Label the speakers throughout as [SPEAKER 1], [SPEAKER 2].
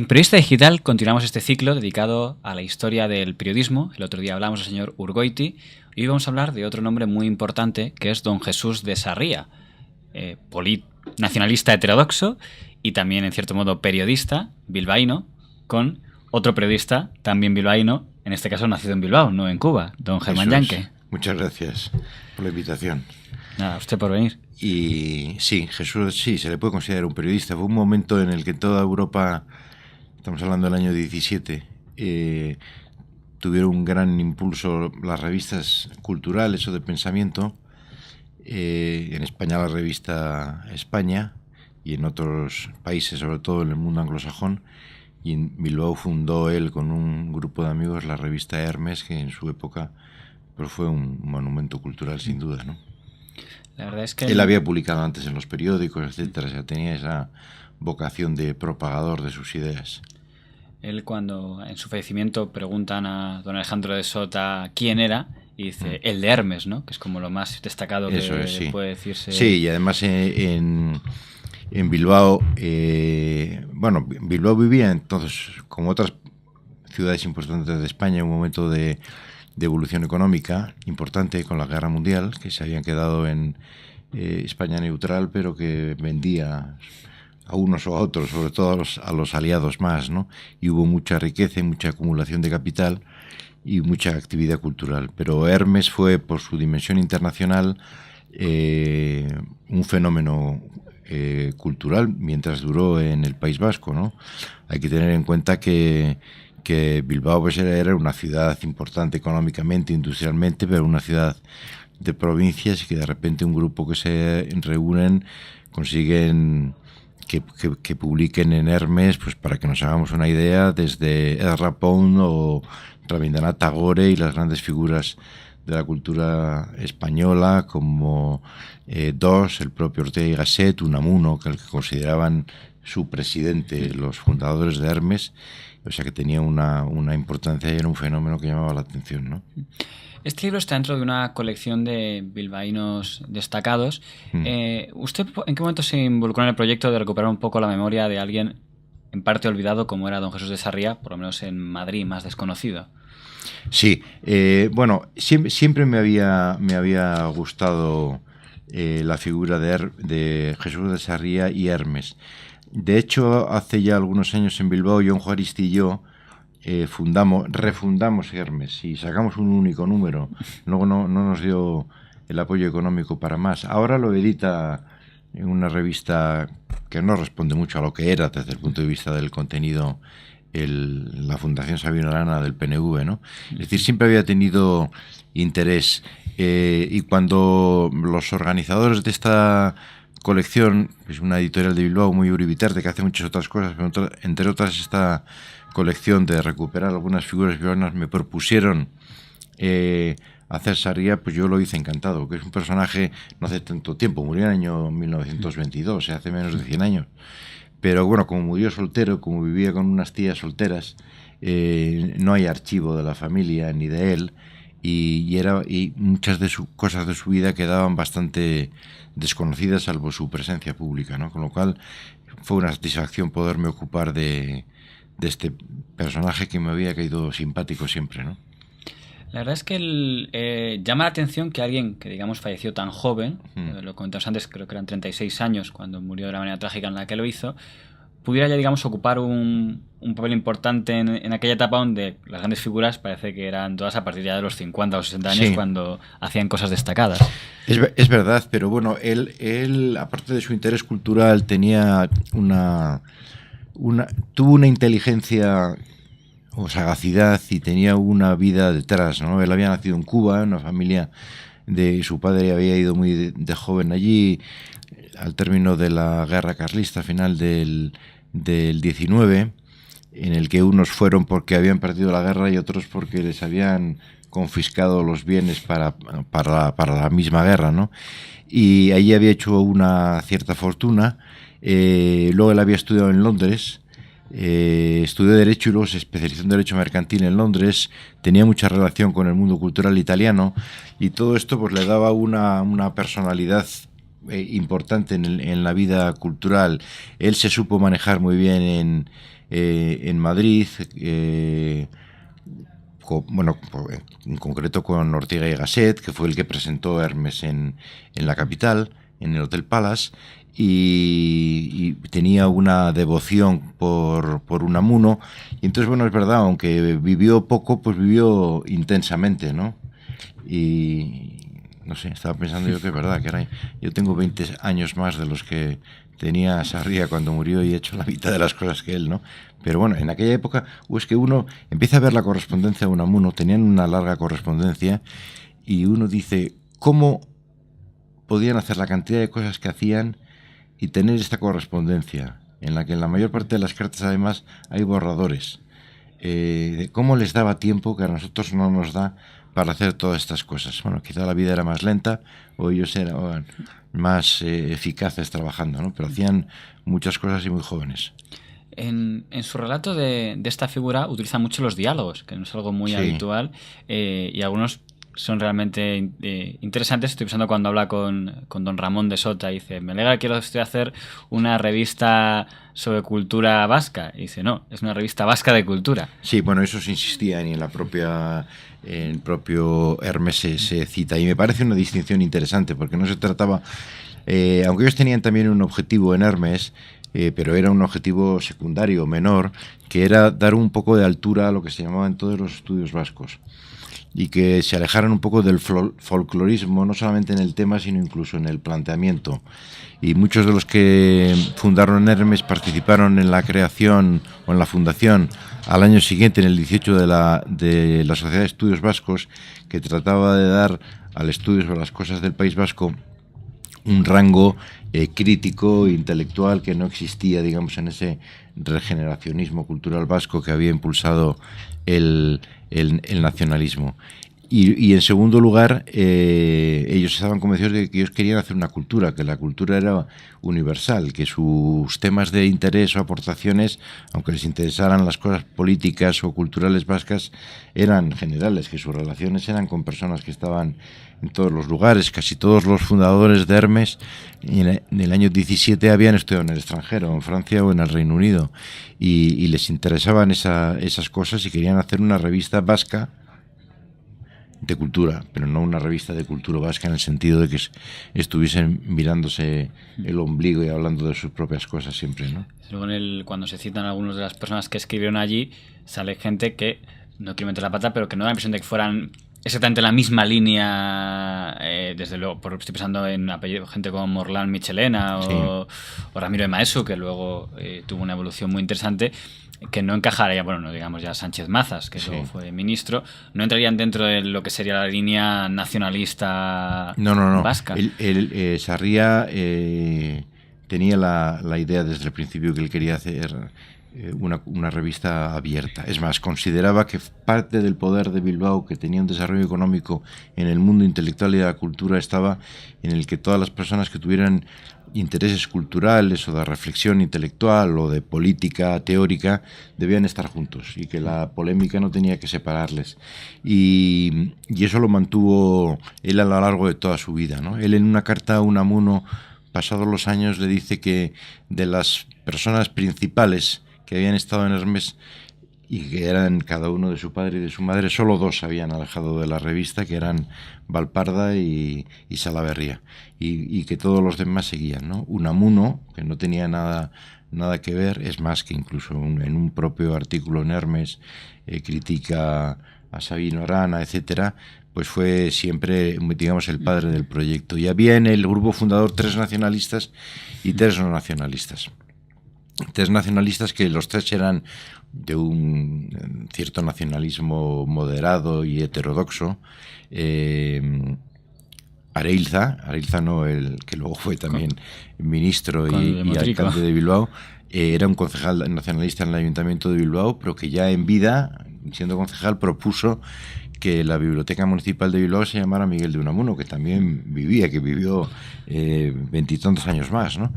[SPEAKER 1] En Periodista Digital continuamos este ciclo dedicado a la historia del periodismo. El otro día hablamos del señor Urgoiti y hoy vamos a hablar de otro nombre muy importante que es don Jesús de Sarria, nacionalista heterodoxo y también en cierto modo periodista bilbaíno, con otro periodista también bilbaíno, en este caso nacido en Bilbao, no en Cuba, don Germán Llanque.
[SPEAKER 2] Muchas gracias por la invitación.
[SPEAKER 1] Nada, usted por venir.
[SPEAKER 2] Y sí, Jesús sí, se le puede considerar un periodista. Fue un momento en el que toda Europa, estamos hablando del año 17, tuvieron un gran impulso las revistas culturales o de pensamiento. En España la revista España y en otros países, sobre todo en el mundo anglosajón. Y en Bilbao fundó él con un grupo de amigos la revista Hermes, que en su época pues fue un monumento cultural sin duda, ¿no?
[SPEAKER 1] La verdad es que
[SPEAKER 2] él había publicado antes en los periódicos, etcétera, o sea, tenía esa vocación de propagador de sus ideas.
[SPEAKER 1] Él, cuando en su fallecimiento preguntan a don Alejandro de Sota quién era, y dice el de Hermes, ¿no? Que es como lo más destacado que
[SPEAKER 2] sí.
[SPEAKER 1] puede decirse.
[SPEAKER 2] Sí, y además en Bilbao, Bilbao vivía entonces, como otras ciudades importantes de España, en un momento de evolución económica importante con la Guerra Mundial, que se habían quedado en España neutral, pero que vendía a unos o a otros, sobre todo a los aliados más, ¿no? Y hubo mucha riqueza y mucha acumulación de capital y mucha actividad cultural. Pero Hermes fue, por su dimensión internacional, un fenómeno cultural mientras duró en el País Vasco, ¿no? Hay que tener en cuenta que Bilbao pues, era una ciudad importante económicamente, industrialmente, pero una ciudad de provincias y que de repente un grupo que se reúnen consiguen que publiquen en Hermes, pues para que nos hagamos una idea, desde Ezra Pound o Rabindranath Tagore y las grandes figuras de la cultura española como Dos, el propio Ortega y Gasset, Unamuno, que consideraban su presidente, los fundadores de Hermes, o sea que tenía una importancia y era un fenómeno que llamaba la atención, ¿no?
[SPEAKER 1] Este libro está dentro de una colección de bilbaínos destacados. ¿Usted en qué momento se involucró en el proyecto de recuperar un poco la memoria de alguien en parte olvidado como era don Jesús de Sarria, por lo menos en Madrid, más desconocido?
[SPEAKER 2] Sí, siempre me había gustado la figura de Jesús de Sarria y Hermes. De hecho, hace ya algunos años en Bilbao, Jon Juaristi y yo refundamos Hermes y sacamos un único número. Luego no nos dio el apoyo económico para más. Ahora lo edita en una revista que no responde mucho a lo que era desde el punto de vista del contenido la Fundación Sabino Arana del PNV, ¿no? Es decir, siempre había tenido interés y cuando los organizadores de esta colección, es una editorial de Bilbao muy Uribitarte que hace muchas otras cosas, pero entre otras esta colección de recuperar algunas figuras bilbaínas, me propusieron hacer Sarria, pues yo lo hice encantado, que es un personaje no hace tanto tiempo, murió en el año 1922, o sea, hace menos de 100 años. Pero bueno, como murió soltero, como vivía con unas tías solteras, no hay archivo de la familia ni de él, y muchas de sus cosas de su vida quedaban bastante desconocidas salvo su presencia pública, ¿no? Con lo cual fue una satisfacción poderme ocupar de este personaje que me había caído simpático siempre, ¿no?
[SPEAKER 1] La verdad es que llama la atención que alguien que, digamos, falleció tan joven, lo comentamos antes, creo que eran 36 años cuando murió de la manera trágica en la que lo hizo, pudiera ya, digamos, ocupar un papel importante en aquella etapa donde las grandes figuras parece que eran todas a partir ya de los 50 o 60 años, sí, cuando hacían cosas destacadas.
[SPEAKER 2] Es verdad, pero bueno, él aparte de su interés cultural, tenía tuvo una inteligencia o sagacidad y tenía una vida detrás, ¿no? Él había nacido en Cuba, en una familia su padre había ido muy de joven allí al término de la guerra carlista final del 19, en el que unos fueron porque habían perdido la guerra y otros porque les habían confiscado los bienes para la misma guerra, ¿no? Y allí había hecho una cierta fortuna. Luego él había estudiado en Londres, estudió Derecho y luego se especializó en Derecho Mercantil en Londres, tenía mucha relación con el mundo cultural italiano y todo esto pues le daba una personalidad importante en la vida cultural. Él se supo manejar muy bien en Madrid, bueno, en concreto con Ortega y Gasset, que fue el que presentó Hermes en la capital, en el Hotel Palace, y tenía una devoción por Unamuno. Y entonces, bueno, es verdad, aunque vivió poco, pues vivió intensamente, ¿no? Y no sé, estaba pensando yo que es verdad, que ahora yo tengo 20 años más de los que tenía Sarria cuando murió y he hecho la mitad de las cosas que él, ¿no? Pero bueno, en aquella época, es que uno empieza a ver la correspondencia de Unamuno, tenían una larga correspondencia, y uno dice, ¿cómo podían hacer la cantidad de cosas que hacían y tener esta correspondencia, en la que en la mayor parte de las cartas además hay borradores? ¿Cómo les daba tiempo que a nosotros no nos da para hacer todas estas cosas? Bueno, quizá la vida era más lenta o ellos eran más eficaces trabajando, ¿no? Pero hacían muchas cosas y muy jóvenes.
[SPEAKER 1] En su relato de esta figura utiliza mucho los diálogos, que no es algo muy habitual, y algunos son realmente interesantes. Estoy pensando cuando habla con don Ramón de Sota, y dice, me alegra, quiero hacer una revista sobre cultura vasca. Y dice, no, es una revista vasca de cultura.
[SPEAKER 2] Sí, bueno, eso se insistía en el propio Hermes se cita, y me parece una distinción interesante, porque no se trataba, aunque ellos tenían también un objetivo en Hermes, pero era un objetivo secundario, menor, que era dar un poco de altura a lo que se llamaban todos los estudios vascos, y que se alejaran un poco del folclorismo, no solamente en el tema, sino incluso en el planteamiento. Y muchos de los que fundaron Hermes participaron en la creación o en la fundación al año siguiente, en el 18, de la Sociedad de Estudios Vascos, que trataba de dar al estudio sobre las cosas del País Vasco un rango crítico, intelectual, que no existía, digamos, en ese regeneracionismo cultural vasco que había impulsado el nacionalismo. Y en segundo lugar, ellos estaban convencidos de que ellos querían hacer una cultura, que la cultura era universal, que sus temas de interés o aportaciones, aunque les interesaran las cosas políticas o culturales vascas, eran generales, que sus relaciones eran con personas que estaban en todos los lugares. Casi todos los fundadores de Hermes en el año 17 habían estudiado en el extranjero, en Francia o en el Reino Unido, y les interesaban esas cosas, y querían hacer una revista vasca de cultura, pero no una revista de cultura vasca en el sentido de que estuviesen mirándose el ombligo y hablando de sus propias cosas siempre, ¿no?
[SPEAKER 1] Luego cuando se citan algunas de las personas que escribieron allí, sale gente que, no quiero meter la pata, pero que no da la impresión de que fueran exactamente la misma línea, desde luego, estoy pensando en apellido, gente como Morlán Michelena o Ramiro de Maeztu, que luego tuvo una evolución muy interesante, que no encajaría, bueno, no digamos ya Sánchez Mazas, que luego fue ministro, no entrarían dentro de lo que sería la línea nacionalista vasca.
[SPEAKER 2] Sarria tenía la idea desde el principio que él quería hacer una revista abierta. Es más, consideraba que parte del poder de Bilbao, que tenía un desarrollo económico en el mundo intelectual y de la cultura, estaba en el que todas las personas que tuvieran intereses culturales o de reflexión intelectual o de política teórica debían estar juntos, y que la polémica no tenía que separarles. Y eso lo mantuvo él a lo largo de toda su vida, ¿no? Él, en una carta a Unamuno, pasados los años, le dice que de las personas principales que habían estado en Hermes y que eran cada uno de su padre y de su madre, solo dos se habían alejado de la revista, que eran Valparda y Salaverría, y que todos los demás seguían, ¿no? Unamuno, que no tenía nada que ver, es más, que incluso en un propio artículo en Hermes critica a Sabino Arana, etcétera, pues fue siempre, digamos, el padre del proyecto. Y había en el grupo fundador 3 nacionalistas y 3 no nacionalistas. 3 nacionalistas que los 3 eran de un cierto nacionalismo moderado y heterodoxo. Areilza no, el que luego fue también ministro y alcalde de Bilbao, era un concejal nacionalista en el Ayuntamiento de Bilbao, pero que ya en vida, siendo concejal, propuso que la Biblioteca Municipal de Bilbao se llamara Miguel de Unamuno, que también vivió 20 y tantos años más, ¿no?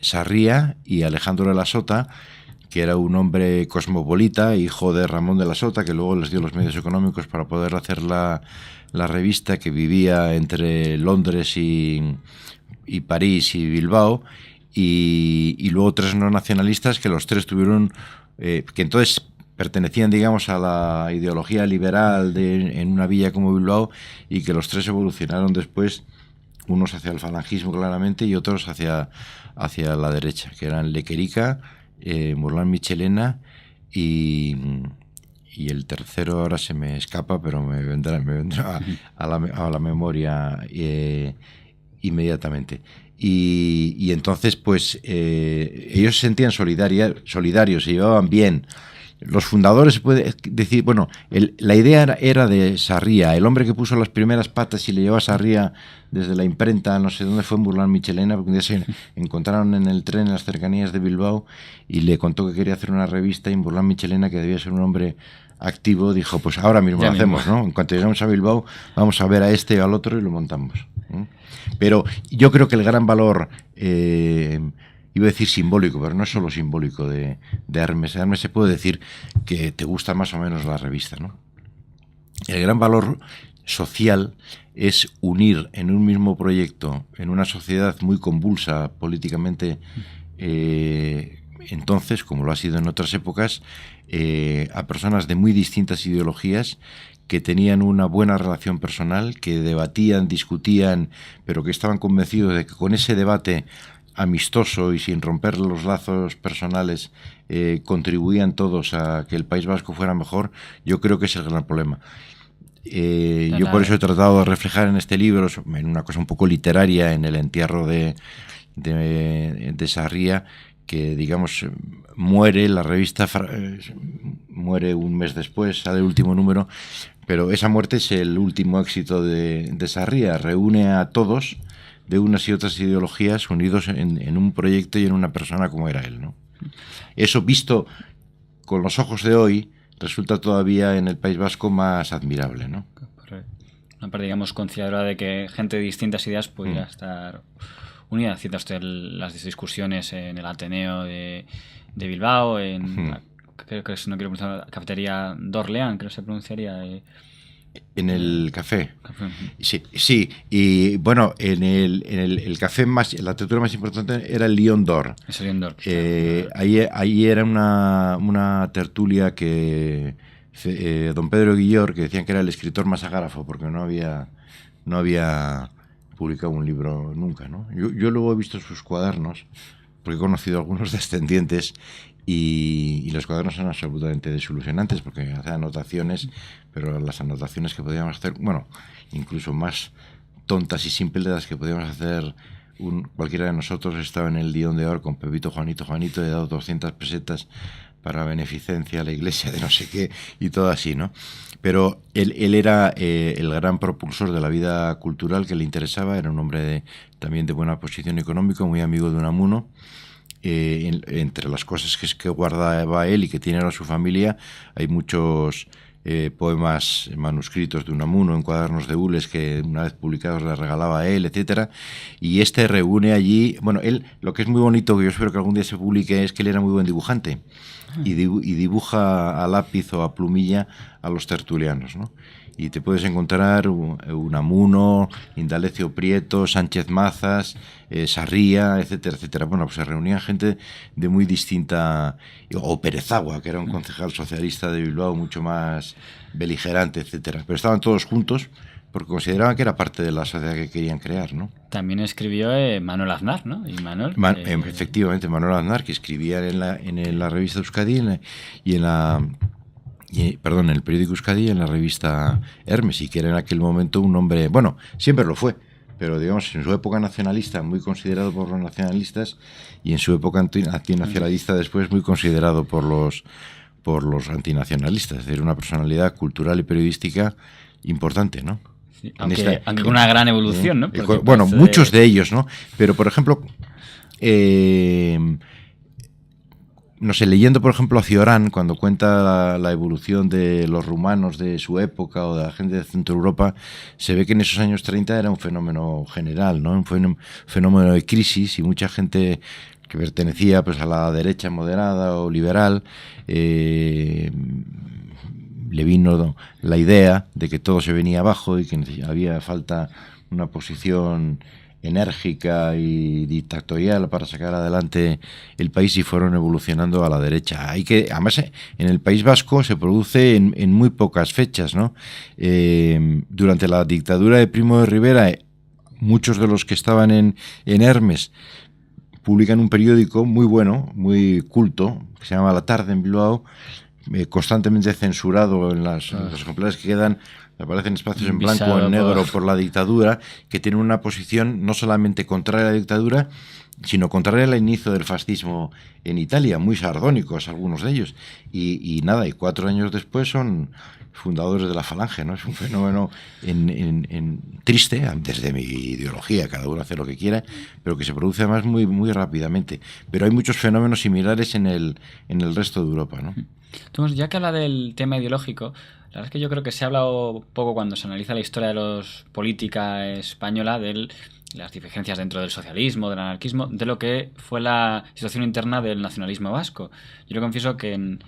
[SPEAKER 2] Sarria y Alejandro de la Sota, que era un hombre cosmopolita, hijo de Ramón de la Sota, que luego les dio los medios económicos para poder hacer la la revista, que vivía entre Londres y París y Bilbao, y luego 3 no nacionalistas, que los 3 tuvieron, que entonces pertenecían, digamos, a la ideología liberal en una villa como Bilbao, y que los 3 evolucionaron después, unos hacia el falangismo claramente y otros hacia la derecha, que eran Lequerica, Mourlane Michelena y el tercero ahora se me escapa, pero me vendrá a la memoria inmediatamente. Y entonces, pues, ellos se sentían solidarios, se llevaban bien. Los fundadores, se puede decir, bueno, la idea era de Sarria, el hombre que puso las primeras patas y le llevó a Sarria desde la imprenta, no sé dónde fue, en Mourlane Michelena, porque un día se encontraron en el tren en las cercanías de Bilbao y le contó que quería hacer una revista, y Mourlane Michelena, que debía ser un hombre activo, dijo, pues ahora mismo lo hacemos, ¿no? En cuanto llegamos a Bilbao, vamos a ver a este o al otro y lo montamos. Pero yo creo que el gran valor, iba a decir simbólico, pero no es solo simbólico de Hermes. Hermes se puede decir que te gusta más o menos la revista, ¿no? El gran valor social es unir en un mismo proyecto, en una sociedad muy convulsa políticamente, entonces, como lo ha sido en otras épocas, a personas de muy distintas ideologías, que tenían una buena relación personal, que debatían, discutían, pero que estaban convencidos de que con ese debate amistoso y sin romper los lazos personales contribuían todos a que el País Vasco fuera mejor. Yo creo que es el gran problema. Yo por eso he tratado de reflejar en este libro, en una cosa un poco literaria, en el entierro de Sarria, que, digamos, muere, la revista muere un mes después, sale el último número, pero esa muerte es el último éxito de Sarria. Reúne a todos de unas y otras ideologías unidos en un proyecto y en una persona como era él, ¿no? Eso, visto con los ojos de hoy, resulta todavía en el País Vasco más admirable, ¿no?
[SPEAKER 1] Una parte, digamos, conciliadora de que gente de distintas ideas pudiera estar unida. Cita usted las discusiones en el Ateneo de Bilbao, creo que, si no quiero pronunciar, la cafetería d'Orléans, creo que se pronunciaría.
[SPEAKER 2] En el café. Sí, y bueno, en el café la tertulia más importante era el Lion d'Or.
[SPEAKER 1] Es el Lion d'Or.
[SPEAKER 2] Ahí era una tertulia que don Pedro Guillor, que decían que era el escritor más agárafo, porque no había publicado un libro nunca, ¿no? Yo luego he visto sus cuadernos, porque he conocido a algunos descendientes, y los cuadernos son absolutamente desilusionantes, porque hace anotaciones, pero las anotaciones que podíamos hacer, bueno, incluso más tontas y simples de las que podíamos hacer cualquiera de nosotros. Estaba en el Lion d'Or con Pepito, Juanito, he dado 200 pesetas para beneficencia a la iglesia de no sé qué, y todo así, ¿no? Pero él era el gran propulsor de la vida cultural que le interesaba. Era un hombre también de buena posición económica, muy amigo de Unamuno. Entre las cosas que guardaba él y que tiene ahora su familia, hay muchos poemas manuscritos de Unamuno en cuadernos de hules que una vez publicados le regalaba a él, etcétera. Y reúne allí, bueno, él, lo que es muy bonito, que yo espero que algún día se publique, es que él era muy buen dibujante y dibuja a lápiz o a plumilla a los tertulianos, ¿no? Y te puedes encontrar Unamuno, Indalecio Prieto, Sánchez Mazas, Sarria, etcétera, etcétera. Bueno, pues se reunían gente de muy distinta, o Perezagua, que era un concejal socialista de Bilbao mucho más beligerante, etcétera. Pero estaban todos juntos porque consideraban que era parte de la sociedad que querían crear, ¿no?
[SPEAKER 1] También escribió Manuel Aznar, ¿no? Y Manuel,
[SPEAKER 2] efectivamente, Manuel Aznar, que escribía en la revista Euskadi en el periódico Euskadi y en la revista Hermes, y que era en aquel momento un hombre, bueno, siempre lo fue, pero digamos en su época nacionalista muy considerado por los nacionalistas, y en su época antinacionalista después muy considerado por los antinacionalistas. Es decir, una personalidad cultural y periodística importante, ¿no?
[SPEAKER 1] Sí, aunque con una gran evolución, ¿no?
[SPEAKER 2] Bueno, muchos de ellos, ¿no? Pero, por ejemplo, no sé, leyendo por ejemplo a Cioran, cuando cuenta la evolución de los rumanos de su época o de la gente de Centro Europa, se ve que en esos años 30 era un fenómeno general, ¿no? Un fenómeno de crisis, y mucha gente que pertenecía pues a la derecha moderada o liberal le vino la idea de que todo se venía abajo y que había falta una posición enérgica y dictatorial para sacar adelante el país, y fueron evolucionando a la derecha. Además, en el País Vasco se produce en muy pocas fechas, ¿no? Durante la dictadura de Primo de Rivera, muchos de los que estaban en Hermes publican un periódico muy bueno, muy culto, que se llama La Tarde en Bilbao, constantemente censurado en los ejemplares que quedan. Aparecen espacios en blanco o en negro por la dictadura, que tienen una posición no solamente contraria a la dictadura, sino contraria al inicio del fascismo en Italia, muy sardónicos algunos de ellos. Y 4 años después son fundadores de la Falange, ¿no? Es un fenómeno triste, desde mi ideología, cada uno hace lo que quiera, pero que se produce además muy, muy rápidamente. Pero hay muchos fenómenos similares en el resto de Europa, ¿no?
[SPEAKER 1] Entonces, ya que habla del tema ideológico, la verdad es que yo creo que se ha hablado poco cuando se analiza la historia de la política española, de las divergencias dentro del socialismo, del anarquismo, de lo que fue la situación interna del nacionalismo vasco. Yo le confieso que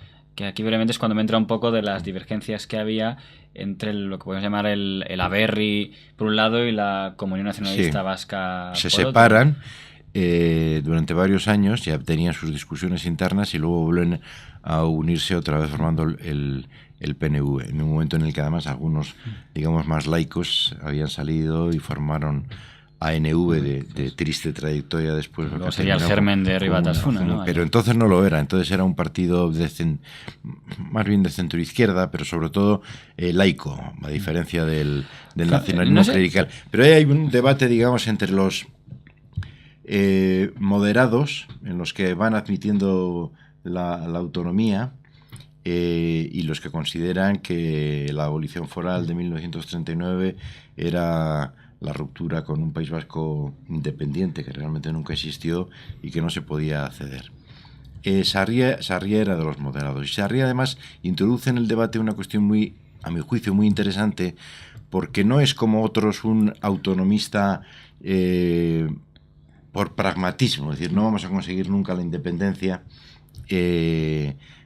[SPEAKER 1] aquí brevemente es cuando me entra un poco de las divergencias que había entre lo que podemos llamar el Aberri por un lado y la Comunión Nacionalista Vasca
[SPEAKER 2] se
[SPEAKER 1] por
[SPEAKER 2] separan
[SPEAKER 1] otro.
[SPEAKER 2] Durante varios años, ya tenían sus discusiones internas y luego vuelven a unirse otra vez formando el PNV, en un momento en el que además algunos, digamos, más laicos habían salido y formaron ANV de triste trayectoria después.
[SPEAKER 1] Luego sería el germen de Rui Batasuna, ¿no?
[SPEAKER 2] Pero entonces no lo era, entonces era un partido más bien de centro-izquierda, pero sobre todo laico, a diferencia del nacionalismo clerical. Pero ahí hay un debate, digamos, entre los moderados, en los que van admitiendo la autonomía, y los que consideran que la abolición foral de 1939 era la ruptura con un País Vasco independiente que realmente nunca existió y que no se podía ceder. Sarria era de los moderados, y Sarria además introduce en el debate una cuestión muy, a mi juicio, muy interesante, porque no es como otros un autonomista por pragmatismo, es decir, no vamos a conseguir nunca la independencia,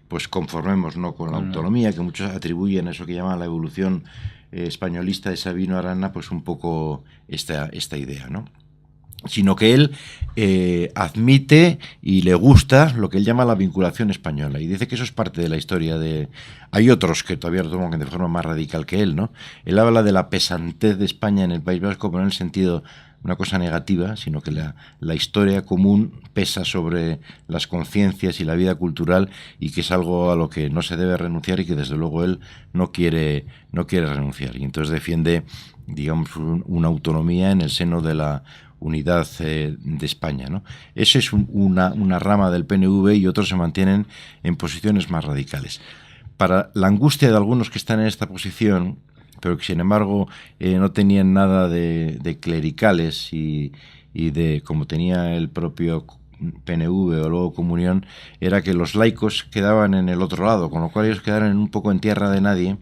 [SPEAKER 2] pues conformémonos con la autonomía, que muchos atribuyen a eso que llaman la evolución españolista de Sabino Arana, pues un poco esta idea, ¿no? Sino que él admite y le gusta lo que él llama la vinculación española, y dice que eso es parte de la historia de... Hay otros que todavía lo toman de forma más radical que él, ¿no? Él habla de la pesantez de España en el País Vasco, pero en el sentido una cosa negativa, sino que la historia común pesa sobre las conciencias y la vida cultural, y que es algo a lo que no se debe renunciar y que desde luego él no quiere renunciar. Y entonces defiende, digamos, una autonomía en el seno de la unidad de España, ¿no? Esa es una rama del PNV, y otros se mantienen en posiciones más radicales. Para la angustia de algunos que están en esta posición, pero que sin embargo no tenían nada de clericales y de, como tenía el propio PNV o luego Comunión, era que los laicos quedaban en el otro lado, con lo cual ellos quedaron un poco en tierra de nadie.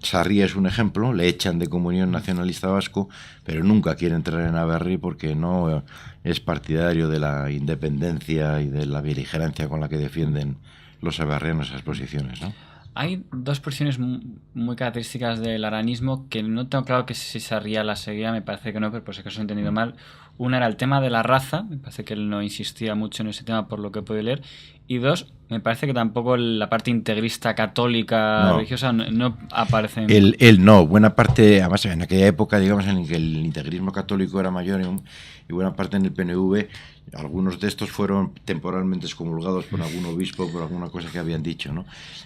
[SPEAKER 2] Sarria es un ejemplo, le echan de Comunión Nacionalista Vasco, pero nunca quiere entrar en Aberri porque no es partidario de la independencia y de la beligerancia con la que defienden los aberrianos esas posiciones, ¿no?
[SPEAKER 1] Hay dos posiciones muy características del aranismo que no tengo claro que si Sarria las seguía, me parece que no, pero por si acaso he entendido mal. Una era el tema de la raza, me parece que él no insistía mucho en ese tema por lo que he podido leer. Y dos, me parece que tampoco la parte integrista católica religiosa no aparece.
[SPEAKER 2] Él no, buena parte, además en aquella época, digamos, en que el integrismo católico era mayor y buena parte en el PNV, algunos de estos fueron temporalmente excomulgados por algún obispo, por alguna cosa que habían dicho, ¿no?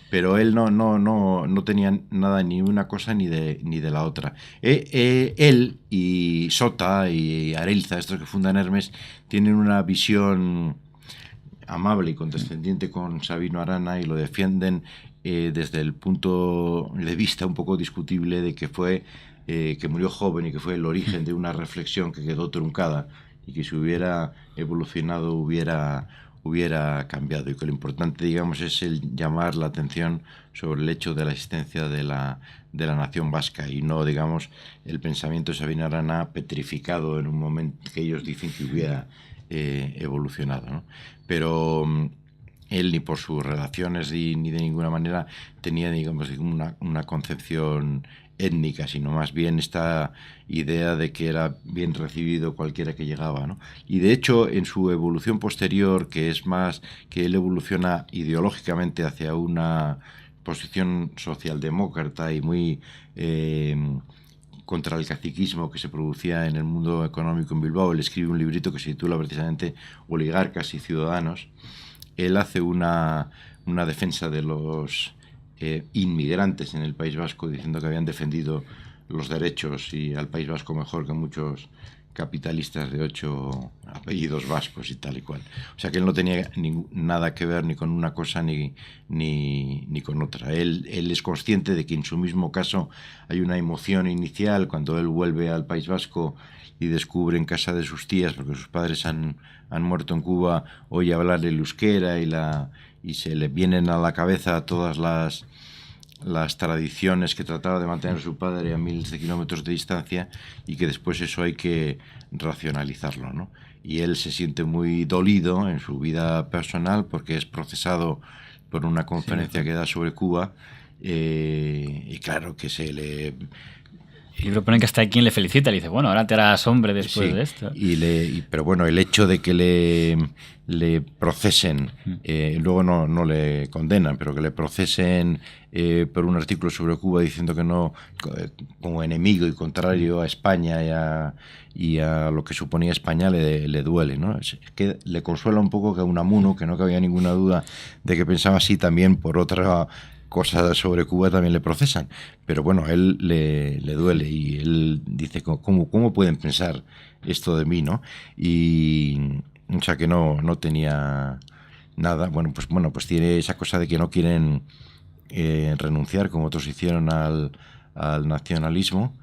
[SPEAKER 2] Pero él no tenía nada, ni una cosa ni de la otra. Él y Sota y Areilza, estos que fundan Hermes, tienen una visión amable y condescendiente con Sabino Arana, y lo defienden desde el punto de vista un poco discutible de que fue que murió joven y que fue el origen de una reflexión que quedó truncada, y que si hubiera evolucionado hubiera cambiado, y que lo importante, digamos, es el llamar la atención sobre el hecho de la existencia de la nación vasca, y no, digamos, el pensamiento de Sabino Arana petrificado en un momento que ellos dicen que hubiera evolucionado, ¿no? Pero él ni por sus relaciones ni de ninguna manera tenía, digamos, una concepción étnica, sino más bien esta idea de que era bien recibido cualquiera que llegaba, ¿no? Y de hecho, en su evolución posterior, que es más que él evoluciona ideológicamente hacia una posición socialdemócrata y muy contra el caciquismo que se producía en el mundo económico en Bilbao, él escribe un librito que se titula precisamente Oligarcas y Ciudadanos. Él hace una defensa de los inmigrantes en el País Vasco, diciendo que habían defendido los derechos y al País Vasco mejor que muchos capitalistas de 8 apellidos vascos y tal y cual. O sea que él no tenía nada que ver ni con una cosa ni con otra. Él es consciente de que en su mismo caso hay una emoción inicial cuando él vuelve al País Vasco y descubre en casa de sus tías, porque sus padres han muerto en Cuba, oye hablar el euskera y se le vienen a la cabeza todas las tradiciones que trataba de mantener su padre a miles de kilómetros de distancia y que después eso hay que racionalizarlo, ¿no? Y él se siente muy dolido en su vida personal porque es procesado por una conferencia que da sobre Cuba y claro que se le...
[SPEAKER 1] Y lo ponen que hasta hay quien le felicita, le dice, bueno, ahora te harás hombre después de esto.
[SPEAKER 2] Pero bueno, el hecho de que le procesen, luego no le condenan, pero que le procesen por un artículo sobre Cuba diciendo que no, como enemigo y contrario a España y a lo que suponía España, le duele, ¿no? Es que le consuela un poco que a Unamuno, que no cabía ninguna duda de que pensaba así, también por otra cosas sobre Cuba también le procesan, pero bueno, a él le duele y él dice, ¿cómo pueden pensar esto de mí, no? Y o sea que no tenía nada, bueno, pues tiene esa cosa de que no quieren renunciar como otros hicieron al nacionalismo,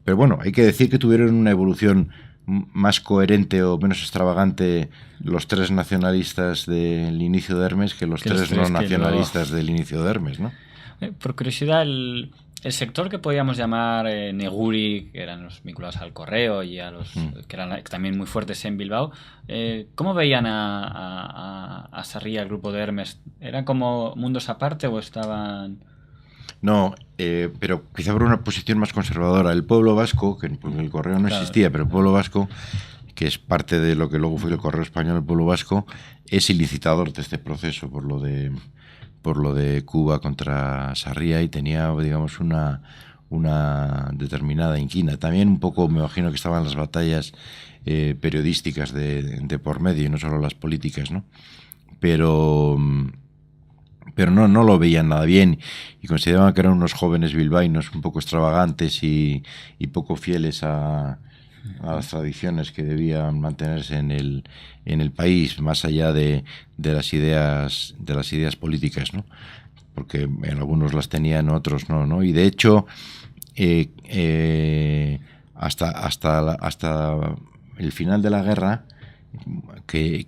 [SPEAKER 2] pero bueno, hay que decir que tuvieron una evolución más coherente o menos extravagante los tres nacionalistas del inicio de Hermes que los tres no nacionalistas del inicio de Hermes, ¿no?
[SPEAKER 1] Por curiosidad, el sector que podíamos llamar Neguri, que eran los vinculados al correo y a los que eran también muy fuertes en Bilbao, ¿cómo veían a Sarria, el grupo de Hermes? ¿Eran como mundos aparte o estaban...?
[SPEAKER 2] No, pero quizá por una posición más conservadora. El pueblo vasco, que el correo no existía, pero el pueblo vasco, que es parte de lo que luego fue el correo español, el pueblo vasco, es ilicitador de este proceso por lo de Cuba contra Sarria y tenía, digamos, una determinada inquina. También un poco, me imagino que estaban las batallas periodísticas de por medio y no solo las políticas, ¿no? Pero no lo veían nada bien y consideraban que eran unos jóvenes bilbaínos un poco extravagantes y poco fieles a las tradiciones que debían mantenerse en el país, más allá de las ideas políticas, ¿no? Porque en algunos las tenían, otros no. Y de hecho, hasta el final de la guerra, que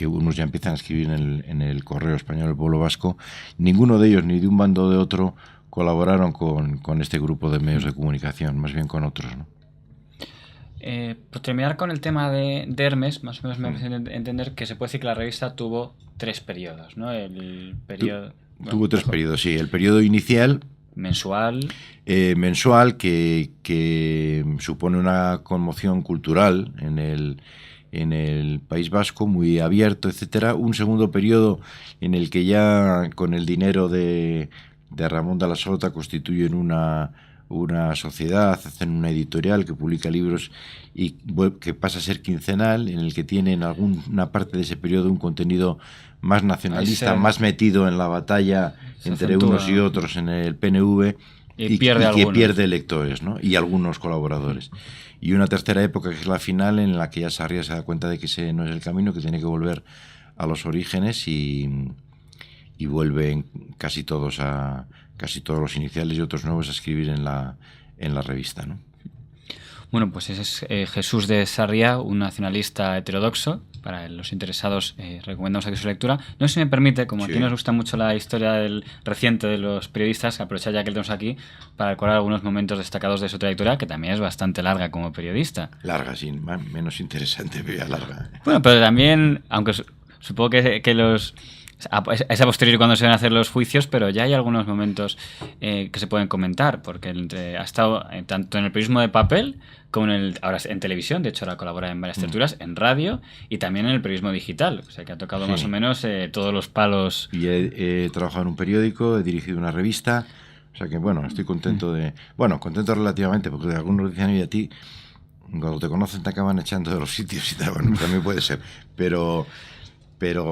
[SPEAKER 2] unos ya empiezan a escribir en el correo español del pueblo vasco, ninguno de ellos, ni de un bando o de otro, colaboraron con este grupo de medios de comunicación, más bien con otros, ¿no?
[SPEAKER 1] Por terminar con el tema de Hermes, más o menos me parece entender que se puede decir que la revista tuvo 3 periodos, ¿no? El periodo...
[SPEAKER 2] Tuvo 3 periodos, sí. El periodo inicial...
[SPEAKER 1] Mensual.
[SPEAKER 2] Mensual, que supone una conmoción cultural en el País Vasco, muy abierto, etcétera. Un segundo periodo en el que ya con el dinero de Ramón de la Sota constituyen una sociedad, hacen una editorial que publica libros y que pasa a ser quincenal, en el que tiene en alguna parte de ese periodo un contenido más nacionalista, más metido en la batalla entre unos y otros en el PNV y que pierde lectores, ¿no? Y algunos colaboradores. Y una tercera época, que es la final, en la que ya Sarria se da cuenta de que ese no es el camino, que tiene que volver a los orígenes y vuelven casi todos los iniciales y otros nuevos a escribir en la revista, ¿no?
[SPEAKER 1] Bueno, pues ese es Jesús de Sarria, un nacionalista heterodoxo. Para los interesados recomendamos aquí su lectura. No sé si me permite, como aquí nos gusta mucho la historia reciente de los periodistas, aprovechar ya que lo tenemos aquí para recordar algunos momentos destacados de su trayectoria, que también es bastante larga como periodista.
[SPEAKER 2] Larga, sí, menos interesante, pero ya larga.
[SPEAKER 1] Bueno, pero también, aunque supongo que los... Es a posteriori cuando se van a hacer los juicios, pero ya hay algunos momentos que se pueden comentar, porque ha estado tanto en el periodismo de papel como ahora en televisión, de hecho ahora colabora en varias tertulias, en radio y también en el periodismo digital, o sea que ha tocado más o menos todos los palos.
[SPEAKER 2] Y he trabajado en un periódico, he dirigido una revista, o sea que bueno, estoy contento contento relativamente, porque algunos dicen, oye, a ti, cuando te conocen te acaban echando de los sitios y tal, bueno, también puede ser, pero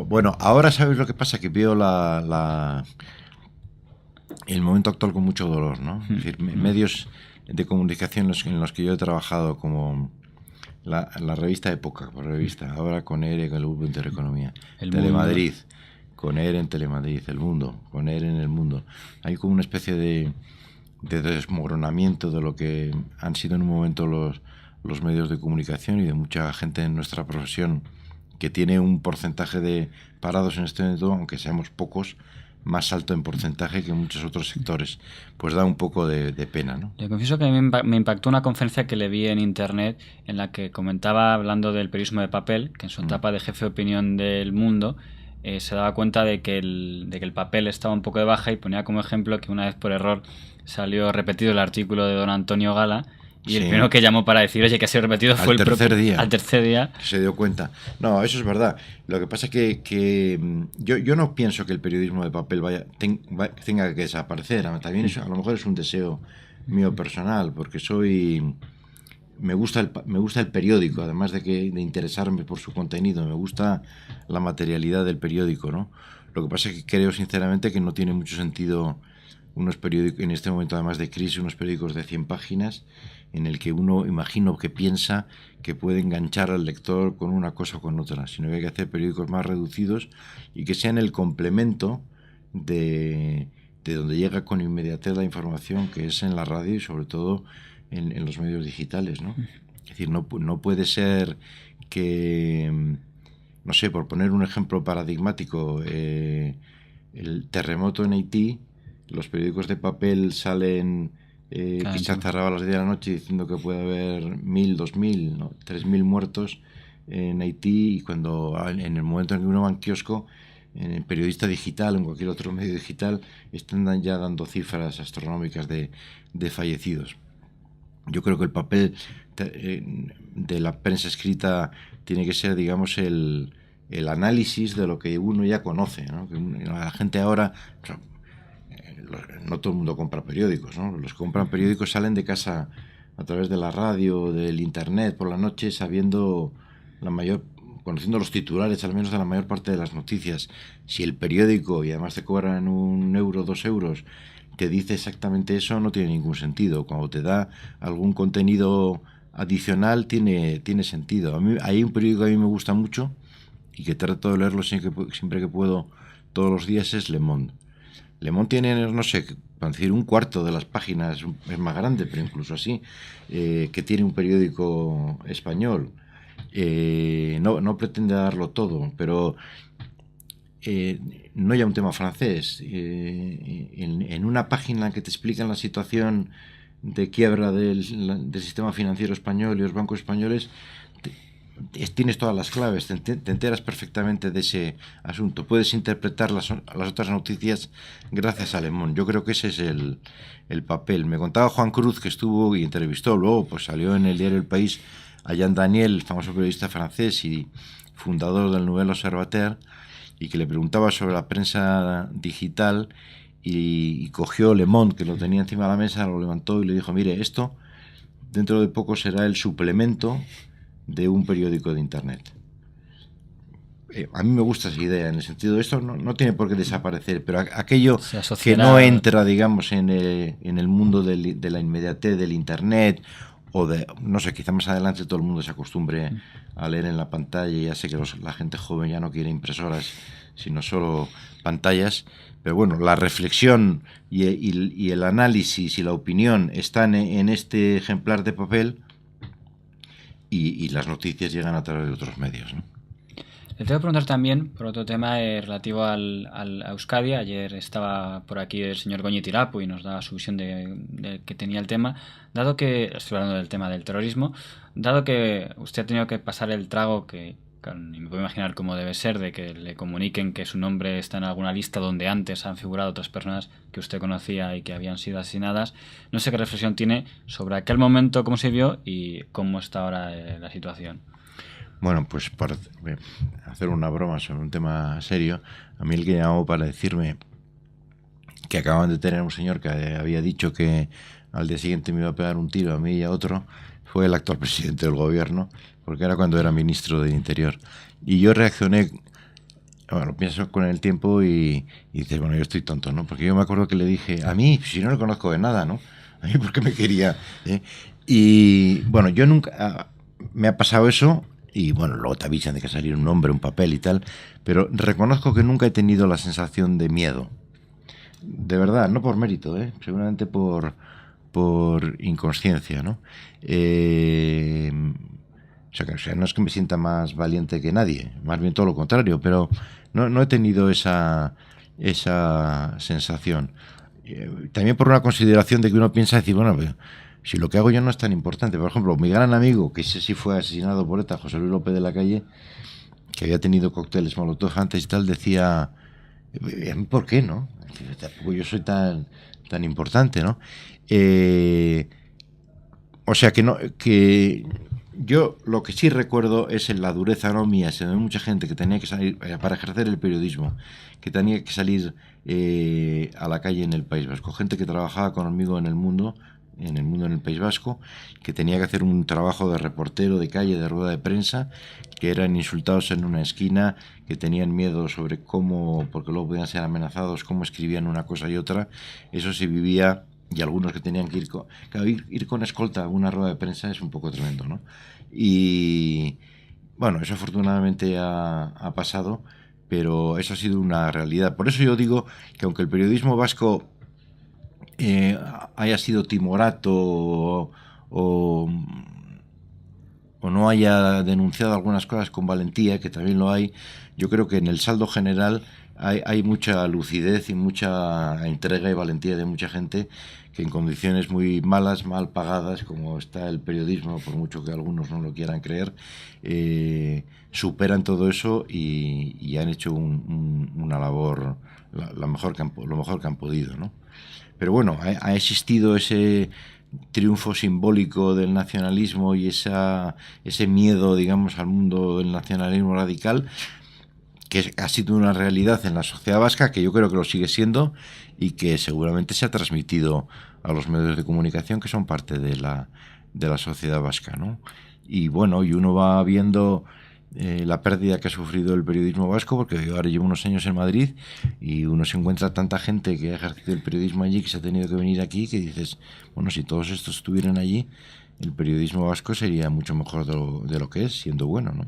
[SPEAKER 2] bueno, ahora sabes lo que pasa, que veo el momento actual con mucho dolor, ¿no? Es decir, medios de comunicación en los que yo he trabajado, como la revista Época, por revista, ahora con ERE, con el Grupo Intereconomía, Telemadrid, con ERE en Telemadrid, El Mundo, con ERE en El Mundo. Hay como una especie de desmoronamiento de lo que han sido en un momento los medios de comunicación y de mucha gente en nuestra profesión, que tiene un porcentaje de parados en este momento, aunque seamos pocos, más alto en porcentaje que muchos otros sectores. Pues da un poco de pena, ¿no?
[SPEAKER 1] Le confieso que a mí me impactó una conferencia que le vi en internet en la que comentaba, hablando del periodismo de papel, que en su etapa de jefe de opinión del Mundo se daba cuenta de que el papel estaba un poco de baja, y ponía como ejemplo que una vez por error salió repetido el artículo de don Antonio Gala. Y el primero que llamó para decir, oye, que ha sido repetido fue
[SPEAKER 2] al tercer
[SPEAKER 1] día.
[SPEAKER 2] Se dio cuenta. No, eso es verdad. Lo que pasa es que yo no pienso que el periodismo de papel tenga que desaparecer. También a lo mejor es un deseo mío personal, porque me gusta el periódico, además de interesarme por su contenido. Me gusta la materialidad del periódico, ¿no? Lo que pasa es que creo sinceramente que no tiene mucho sentido unos periódicos, en este momento además de crisis, unos periódicos de 100 páginas en el que uno, imagino, que piensa que puede enganchar al lector con una cosa o con otra, sino que hay que hacer periódicos más reducidos y que sean el complemento de donde llega con inmediatez la información, que es en la radio y sobre todo en los medios digitales, ¿no? Es decir, no puede ser que, no sé, por poner un ejemplo paradigmático, el terremoto en Haití, los periódicos de papel salen que se han cerrado a las 10 de la noche diciendo que puede haber 1.000, 2.000, ¿no? 3.000 muertos en Haití, y cuando en el momento en que uno va en kiosco, en el periodista digital o en cualquier otro medio digital, están ya dando cifras astronómicas de fallecidos. Yo creo que el papel de la prensa escrita tiene que ser, digamos, el análisis de lo que uno ya conoce, ¿no? Que la gente ahora... No todo el mundo compra periódicos, ¿no? Los que compran periódicos salen de casa a través de la radio, del internet, por la noche, conociendo los titulares, al menos, de la mayor parte de las noticias. Si el periódico, y además te cobran 1 euro, 2 euros, te dice exactamente eso, no tiene ningún sentido. Cuando te da algún contenido adicional, tiene sentido. Hay un periódico que a mí me gusta mucho y que trato de leerlo siempre que puedo, todos los días, es Le Monde. Le Monde tiene, no sé, para decir, 1/4 de las páginas, es más grande, pero incluso así, que tiene un periódico español. No pretende darlo todo, pero no ya un tema francés. En una página que te explican la situación de quiebra del sistema financiero español y los bancos españoles, tienes todas las claves, te enteras perfectamente de ese asunto. Puedes interpretar las otras noticias gracias a Le Monde. Yo creo que ese es el papel. Me contaba Juan Cruz, que estuvo y entrevistó, luego pues salió en el diario El País a Jean Daniel, famoso periodista francés y fundador del Nouvel Observateur, y que le preguntaba sobre la prensa digital, y cogió Le Monde, que lo tenía encima de la mesa, lo levantó y le dijo, mire, esto dentro de poco será el suplemento de un periódico de internet. A mí me gusta esa idea, en el sentido de esto no tiene por qué desaparecer, pero aquello que no entra, digamos, en el mundo de la inmediatez del internet, o de, no sé, quizá más adelante todo el mundo se acostumbre a leer en la pantalla, y ya sé que la gente joven ya no quiere impresoras, sino solo pantallas, pero bueno, la reflexión y el análisis y la opinión están en este ejemplar de papel, y las noticias llegan a través de otros medios, ¿no?
[SPEAKER 1] Le tengo que preguntar también por otro tema relativo a Euskadi. Ayer estaba por aquí el señor Goñi Tirapu y nos daba su visión de que tenía el tema. Dado que, estoy hablando del tema del terrorismo, dado que usted ha tenido que pasar el trago que Claro, y me puedo imaginar cómo debe ser de que le comuniquen que su nombre está en alguna lista donde antes han figurado otras personas que usted conocía y que habían sido asesinadas. No sé qué reflexión tiene sobre aquel momento, cómo se vio y cómo está ahora la situación.
[SPEAKER 2] Bueno, pues para hacer una broma sobre un tema serio, a mí el que llamó para decirme que acaban de tener un señor que había dicho que al día siguiente me iba a pegar un tiro a mí y a otro, fue el actual presidente del gobierno, porque era cuando era ministro del Interior. Y yo reaccioné, bueno, pienso con el tiempo y dices, bueno, yo estoy tonto, ¿no? Porque yo me acuerdo que le dije, a mí, si no le conozco de nada, ¿no? A mí, ¿por qué me quería? Y bueno, yo nunca, me ha pasado eso, y bueno, luego te avisan de que salir un nombre, un papel y tal, pero reconozco que nunca he tenido la sensación de miedo. De verdad, no por mérito, seguramente por inconsciencia, ¿no? O sea, no es que me sienta más valiente que nadie, más bien todo lo contrario, pero no he tenido esa sensación. También por una consideración de que uno piensa decir, bueno, si lo que hago yo no es tan importante. Por ejemplo, mi gran amigo, que ese sí fue asesinado por ETA, José Luis López de la Calle, que había tenido cócteles Molotov antes y tal, decía, ¿a mí por qué, no? Tampoco yo soy tan importante, ¿no? O sea que yo lo que sí recuerdo es en la dureza no mía, sino de mucha gente que tenía que salir para ejercer el periodismo, que tenía que salir a la calle en el País Vasco, gente que trabajaba conmigo en el mundo en el País Vasco, que tenía que hacer un trabajo de reportero de calle, de rueda de prensa, que eran insultados en una esquina, que tenían miedo sobre cómo, porque luego podían ser amenazados, cómo escribían una cosa y otra. Eso se vivía, y algunos que tenían que ir con escolta a una rueda de prensa es un poco tremendo, ¿no? Y bueno, eso afortunadamente ha pasado, pero eso ha sido una realidad. Por eso yo digo que aunque el periodismo vasco haya sido timorato o no haya denunciado algunas cosas con valentía, que también lo hay, yo creo que en el saldo general hay mucha lucidez y mucha entrega y valentía de mucha gente que en condiciones muy malas, mal pagadas, como está el periodismo, por mucho que algunos no lo quieran creer, superan todo eso y han hecho una labor lo mejor que han podido, ¿no? Pero bueno, ha existido ese triunfo simbólico del nacionalismo y ese miedo, digamos, al mundo del nacionalismo radical, que ha sido una realidad en la sociedad vasca, que yo creo que lo sigue siendo y que seguramente se ha transmitido a los medios de comunicación que son parte de la sociedad vasca, ¿no? Y bueno, y uno va viendo la pérdida que ha sufrido el periodismo vasco, porque yo ahora llevo unos años en Madrid y uno se encuentra tanta gente que ha ejercido el periodismo allí, que se ha tenido que venir aquí, que dices, bueno, si todos estos estuvieran allí, el periodismo vasco sería mucho mejor de lo que es, siendo bueno, ¿no?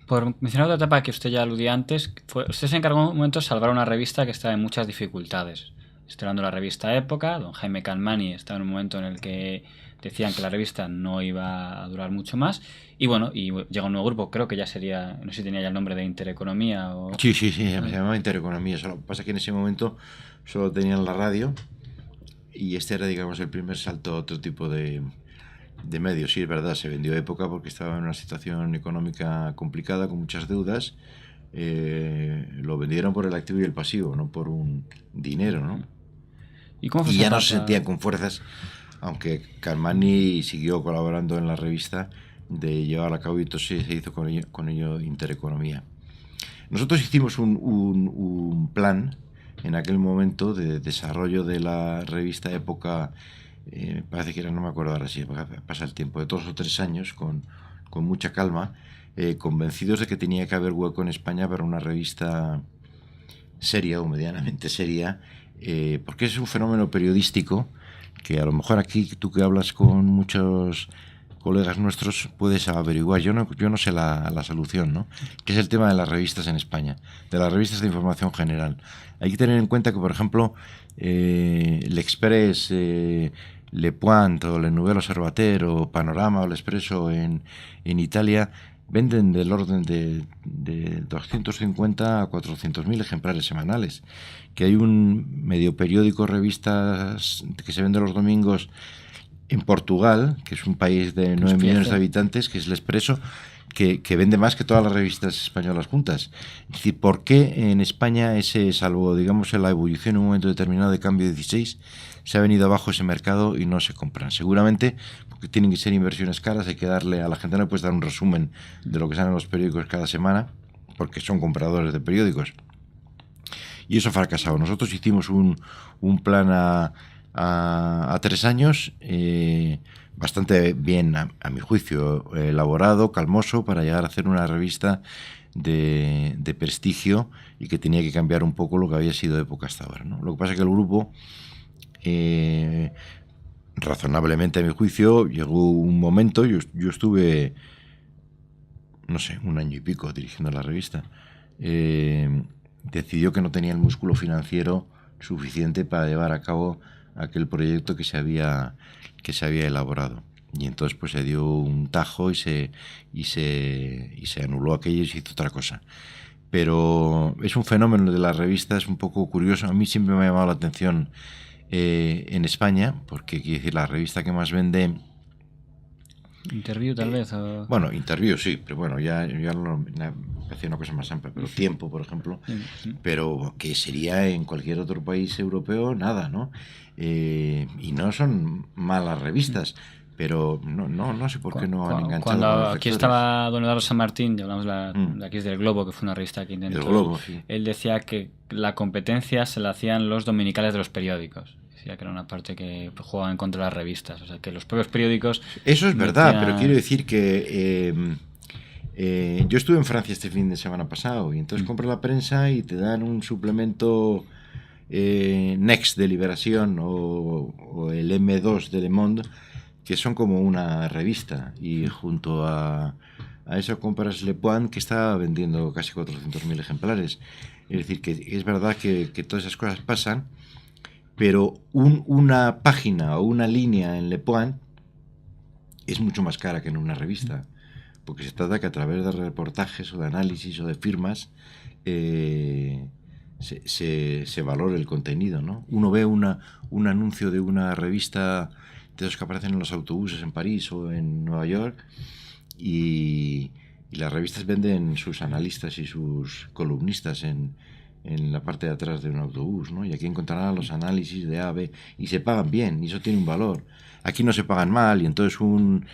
[SPEAKER 1] Por mencionar otra etapa que usted ya aludía antes, usted se encargó en un momento de salvar una revista que estaba en muchas dificultades. Estoy hablando de la revista Época, don Jaime Calmani estaba en un momento en el que decían que la revista no iba a durar mucho más. Y bueno, y llega un nuevo grupo, creo que ya sería, no sé si tenía ya el nombre de Intereconomía o...
[SPEAKER 2] Sí, se llamaba Intereconomía. Solo pasa que en ese momento solo tenían la radio y este era, digamos, el primer salto a otro tipo de medios. Sí, es verdad, se vendió Época porque estaba en una situación económica complicada, con muchas deudas. Lo vendieron por el activo y el pasivo, no por un dinero, ¿no?
[SPEAKER 1] Y
[SPEAKER 2] ya no se sentían con fuerzas, aunque Calmani siguió colaborando en la revista, de llevar a cabo, y entonces se hizo con ello Intereconomía. Nosotros hicimos un plan en aquel momento de desarrollo de la revista Época, parece que era, no me acuerdo ahora si pasa el tiempo, de 2 o 3 años, con mucha calma, convencidos de que tenía que haber hueco en España para una revista seria o medianamente seria, porque es un fenómeno periodístico que a lo mejor aquí tú que hablas con muchos colegas nuestros puedes averiguar. Yo no sé la solución, ¿no? Que es el tema de las revistas en España, de las revistas de información general. Hay que tener en cuenta que, por ejemplo, l'Express, Le Point o Le Nouvel Observateur o Panorama o l'Espresso en Italia venden del orden de 250 a 400.000 ejemplares semanales. Que hay un medio periódico, revistas que se vende los domingos en Portugal, que es un país de 9 millones de habitantes, que es l'Expresso, que vende más que todas las revistas españolas juntas. Es decir, ¿por qué en España salvo, digamos, en la ebullición en un momento determinado de cambio 16, se ha venido abajo ese mercado y no se compran? Seguramente porque tienen que ser inversiones caras, hay que darle a la gente, no le puedes dar un resumen de lo que sale en los periódicos cada semana, porque son compradores de periódicos. Y eso ha fracasado. Nosotros hicimos un plan a 3 años, bastante bien, a mi juicio, elaborado, calmoso, para llegar a hacer una revista de prestigio y que tenía que cambiar un poco lo que había sido de época hasta ahora, ¿no? Lo que pasa es que el grupo, razonablemente a mi juicio, llegó un momento, yo estuve, no sé, 1 año y pico dirigiendo la revista, decidió que no tenía el músculo financiero suficiente para llevar a cabo aquel proyecto que se había elaborado, y entonces pues se dio un tajo y se anuló aquello y se hizo otra cosa. Pero es un fenómeno de las revistas un poco curioso. A mí siempre me ha llamado la atención en España, porque quiere decir, la revista que más vende,
[SPEAKER 1] Interview tal vez, o...
[SPEAKER 2] Bueno, Interview sí, pero bueno, ya me parece una cosa más amplia, pero Tiempo, por ejemplo, pero que sería en cualquier otro país europeo, nada, ¿no? Y no son malas revistas, pero no sé por qué no han enganchado.
[SPEAKER 1] Cuando
[SPEAKER 2] a los
[SPEAKER 1] aquí
[SPEAKER 2] lectores.
[SPEAKER 1] estaba don Eduardo San Martín, ya hablamos de aquí es del Globo, que fue una revista que intentó.
[SPEAKER 2] El Globo, sí.
[SPEAKER 1] Él decía que la competencia se la hacían los dominicales de los periódicos. Decía que era una parte que jugaban en contra de las revistas. O sea, que los propios periódicos...
[SPEAKER 2] Eso es verdad, pero quiero decir que yo estuve en Francia este fin de semana pasado, y entonces compras la prensa y te dan un suplemento Next de Liberación o el M2 de Le Monde, que son como una revista, y junto a eso compras Le Point, que está vendiendo casi 400.000 ejemplares. Es decir, que es verdad que todas esas cosas pasan, pero una página o una línea en Le Point es mucho más cara que en una revista, porque se trata que a través de reportajes o de análisis o de firmas se valore el contenido, ¿no? Uno ve un anuncio de una revista de esos que aparecen en los autobuses en París o en Nueva York, y las revistas venden sus analistas y sus columnistas en la parte de atrás de un autobús, ¿no? Y aquí encontrarán los análisis de A, B, y se pagan bien, y eso tiene un valor. Aquí no se pagan mal, y entonces un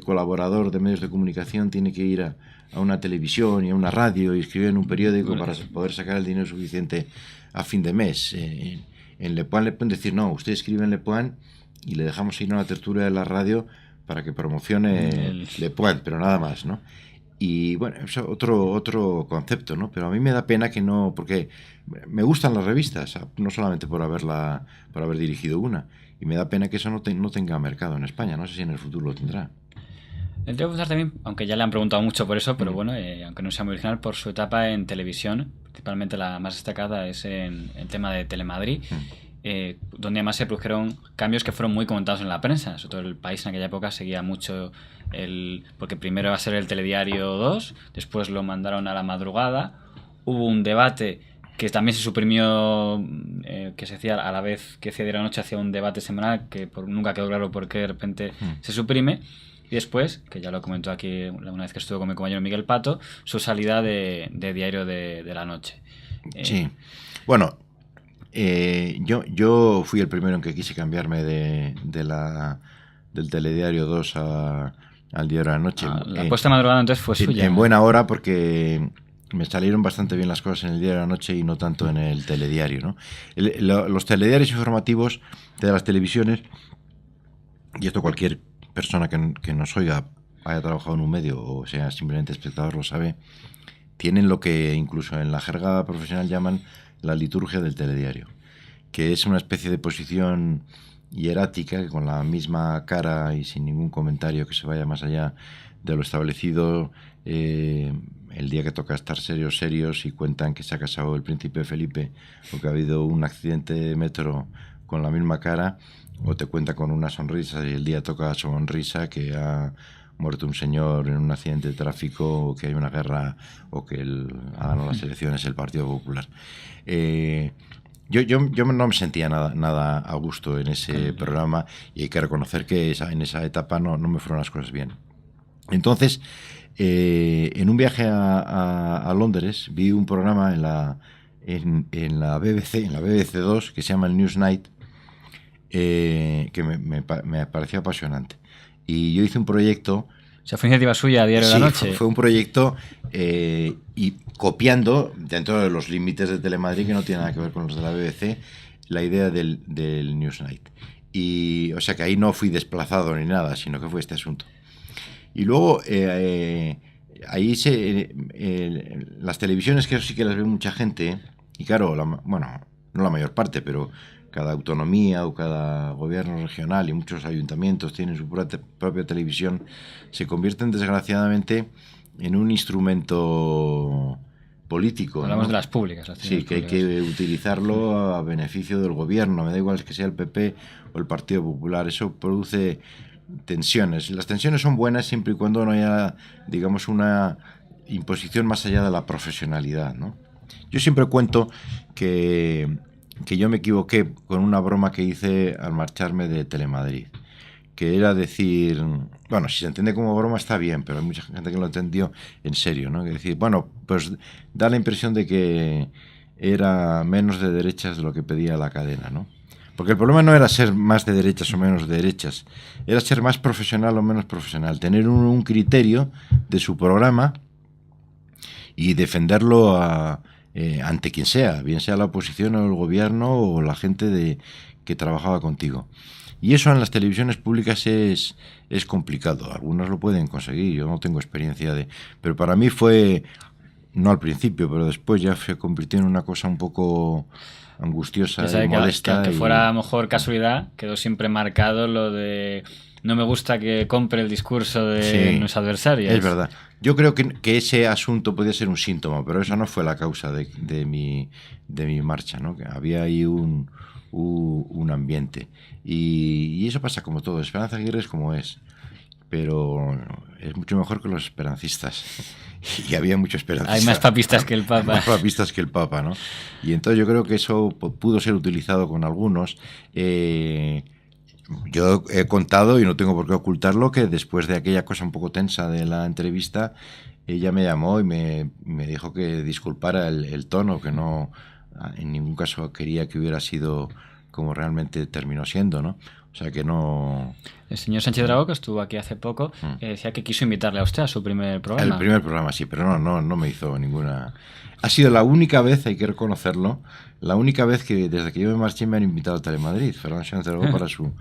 [SPEAKER 2] colaborador de medios de comunicación tiene que ir a una televisión y a una radio y escribir en un periódico para poder sacar el dinero suficiente a fin de mes. En Le Point le pueden decir, no, usted escribe en Le Point y le dejamos ir a una tertulia de la radio para que promocione Le Point, pero nada más, ¿no? Y bueno, es otro concepto, ¿no? Pero a mí me da pena que no, porque me gustan las revistas, no solamente por haber dirigido una, y me da pena que eso no tenga mercado en España. No sé si en el futuro lo tendrá.
[SPEAKER 1] Le tengo que preguntar también, aunque ya le han preguntado mucho por eso, pero bueno, aunque no sea muy original, por su etapa en televisión, principalmente la más destacada es en el tema de Telemadrid, donde además se produjeron cambios que fueron muy comentados en la prensa. Sobre todo el país en aquella época seguía mucho porque primero iba a ser el Telediario 2, después lo mandaron a la madrugada, hubo un debate que también se suprimió, que se hacía a la vez que hacía de la noche, hacía un debate semanal que nunca quedó claro por qué de repente se suprime. Y después, que ya lo comentó aquí una vez que estuvo con mi compañero Miguel Pato, su salida de Diario de la Noche.
[SPEAKER 2] Sí, bueno, yo fui el primero en que quise cambiarme del Telediario 2 al Diario de la Noche.
[SPEAKER 1] La puesta de madrugada entonces fue suya.
[SPEAKER 2] En buena hora, porque me salieron bastante bien las cosas en el Diario de la Noche y no tanto en el Telediario, ¿no? Los telediarios informativos de las televisiones, y esto cualquier persona que nos oiga, haya trabajado en un medio o sea simplemente espectador lo sabe, tienen lo que incluso en la jerga profesional llaman la liturgia del telediario, que es una especie de posición hierática que con la misma cara y sin ningún comentario que se vaya más allá de lo establecido, el día que toca estar serios y cuentan que se ha casado el príncipe Felipe o que ha habido un accidente de metro, con la misma cara, o te cuenta con una sonrisa y el día toca sonrisa que ha muerto un señor en un accidente de tráfico, o que hay una guerra, o que ha ganado las elecciones el Partido Popular. Yo no me sentía nada a gusto en ese programa, y hay que reconocer que en esa etapa no me fueron las cosas bien. Entonces, en un viaje a Londres, vi un programa en la BBC, en la BBC2, que se llama el Newsnight, que me pareció apasionante. Y yo hice un proyecto...
[SPEAKER 1] O sea, fue iniciativa suya a Diario de la Noche.
[SPEAKER 2] Fue un proyecto y copiando, dentro de los límites de Telemadrid, que no tiene nada que ver con los de la BBC, la idea del Newsnight. Y, o sea, que ahí no fui desplazado ni nada, sino que fue este asunto. Y luego, ahí las televisiones, que sí que las ve mucha gente, y claro, bueno, no la mayor parte, pero cada autonomía o cada gobierno regional y muchos ayuntamientos tienen su propia televisión, se convierten desgraciadamente en un instrumento político.
[SPEAKER 1] Hablamos, ¿no?, de las públicas.
[SPEAKER 2] Sí, que hay que utilizarlo a beneficio del gobierno. Me da igual que sea el PP o el Partido Popular. Eso produce tensiones. Las tensiones son buenas siempre y cuando no haya, digamos, una imposición más allá de la profesionalidad, ¿no? Yo siempre cuento que yo me equivoqué con una broma que hice al marcharme de Telemadrid, que era decir, bueno, si se entiende como broma está bien, pero hay mucha gente que lo entendió en serio, ¿no? Que decir, bueno, pues da la impresión de que era menos de derechas de lo que pedía la cadena, ¿no? Porque el problema no era ser más de derechas o menos de derechas, era ser más profesional o menos profesional, tener un criterio de su programa y defenderlo ante quien sea, bien sea la oposición o el gobierno o la gente que trabajaba contigo. Y eso en las televisiones públicas es complicado. Algunos lo pueden conseguir, yo no tengo experiencia pero para mí fue, no al principio, pero después ya se convirtió en una cosa un poco angustiosa y molesta.
[SPEAKER 1] Aunque fuera a lo mejor casualidad, quedó siempre marcado lo de no me gusta que compre el discurso de los adversarios.
[SPEAKER 2] Es verdad. Yo creo que ese asunto podía ser un síntoma, pero eso no fue la causa de mi marcha, ¿no? Que había ahí un ambiente. Y eso pasa como todo. Esperanza Aguirre es como es. Pero es mucho mejor que los esperancistas. Y había muchos esperancistas.
[SPEAKER 1] Hay más papistas que el Papa.
[SPEAKER 2] Más papistas que el Papa, ¿no? Y entonces yo creo que eso pudo ser utilizado con algunos. Yo he contado, y no tengo por qué ocultarlo, que después de aquella cosa un poco tensa de la entrevista, ella me llamó y me dijo que disculpara el tono, que no en ningún caso quería que hubiera sido como realmente terminó siendo, ¿no? O sea que no...
[SPEAKER 1] El señor Sánchez Dragó, que estuvo aquí hace poco, decía que quiso invitarle a usted a su primer programa.
[SPEAKER 2] El primer programa, sí, pero no me hizo ninguna... Ha sido la única vez, hay que reconocerlo, la única vez que desde que yo me marché me han invitado a Telemadrid, Fernando Sánchez Dragó, para su